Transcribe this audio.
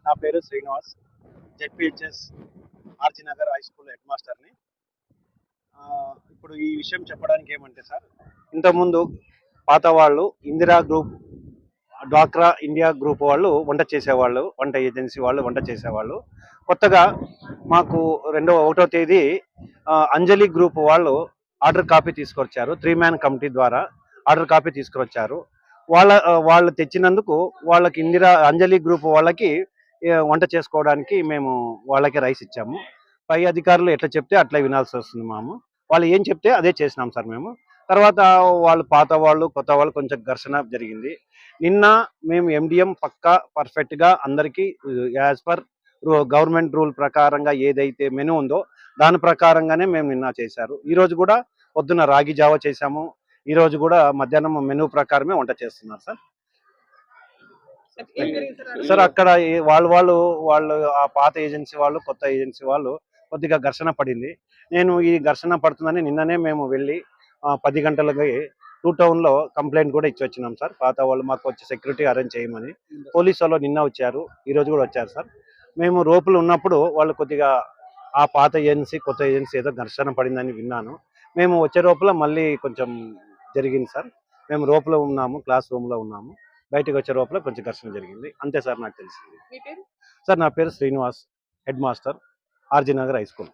నా పేరు Srinivas. ZPHS RG Nagar high school head మాస్టర్ని. ఇప్పుడు ఈ విషయం చెప్పడానికి ఏమంటే సార్, ఇంతకుముందు పాత వాళ్ళు ఇందిరా గ్రూప్, డ్వాక్రా ఇండియా గ్రూప్ వాళ్ళు వంట చేసేవాళ్ళు, వంట ఏజెన్సీ వాళ్ళు వంట చేసేవాళ్ళు. కొత్తగా మాకు 1వ తేదీ అంజలి గ్రూప్ వాళ్ళు ఆర్డర్ కాపీ తీసుకొచ్చారు. 3 మ్యాన్ కమిటీ ద్వారా ఆర్డర్ కాపీ తీసుకొచ్చారు. వాళ్ళు తెచ్చినందుకు వాళ్ళకి అంజలి గ్రూప్ వాళ్ళకి వంట చేసుకోవడానికి మేము వాళ్ళకి రైస్ ఇచ్చాము. పై అధికారులు ఎట్లా చెప్తే అట్లా వినాల్సి వస్తుంది. వాళ్ళు ఏం చెప్తే అదే చేసినాం సార్ మేము. తర్వాత వాళ్ళు పాత వాళ్ళు కొత్త వాళ్ళు కొంచెం ఘర్షణ జరిగింది. నిన్న మేము ఎండిఎం పక్కా పర్ఫెక్ట్గా అందరికీ యాజ్ పర్ గవర్నమెంట్ రూల్ ప్రకారంగా ఏదైతే మెనూ ఉందో దాని ప్రకారంగానే మేము నిన్న చేశారు. ఈరోజు కూడా పొద్దున్న రాగి జావ చేశాము. ఈరోజు కూడా మధ్యాహ్నం మెనూ ప్రకారమే వంట చేస్తున్నారు సార్. సార్ అక్కడ వాళ్ళు ఆ పాత ఏజెన్సీ వాళ్ళు కొత్త ఏజెన్సీ వాళ్ళు కొద్దిగా ఘర్షణ పడింది. నేను ఈ ఘర్షణ పడుతుందని నిన్ననే మేము వెళ్ళి 10 గంటలకి 2 టౌన్లో కంప్లైంట్ కూడా ఇచ్చి వచ్చినాం సార్. పాత వాళ్ళు మాకు వచ్చి సెక్యూరిటీ అరేంజ్ చేయమని పోలీసు వాళ్ళు నిన్న వచ్చారు, ఈరోజు కూడా వచ్చారు సార్. మేము రోపులు ఉన్నప్పుడు వాళ్ళు కొద్దిగా ఆ పాత ఏజెన్సీ కొత్త ఏజెన్సీ ఏదో ఘర్షణ పడిందని విన్నాను. మేము వచ్చే లోపల మళ్ళీ కొంచెం జరిగింది సార్. మేము రోప్లో ఉన్నాము, క్లాస్ రూమ్లో ఉన్నాము. బయటకు వచ్చే లోపల కొంచెం ఘర్షణ జరిగింది, అంతే సార్ నాకు తెలిసింది. సార్ నా పేరు Srinivas, head master, RG Nagar high school.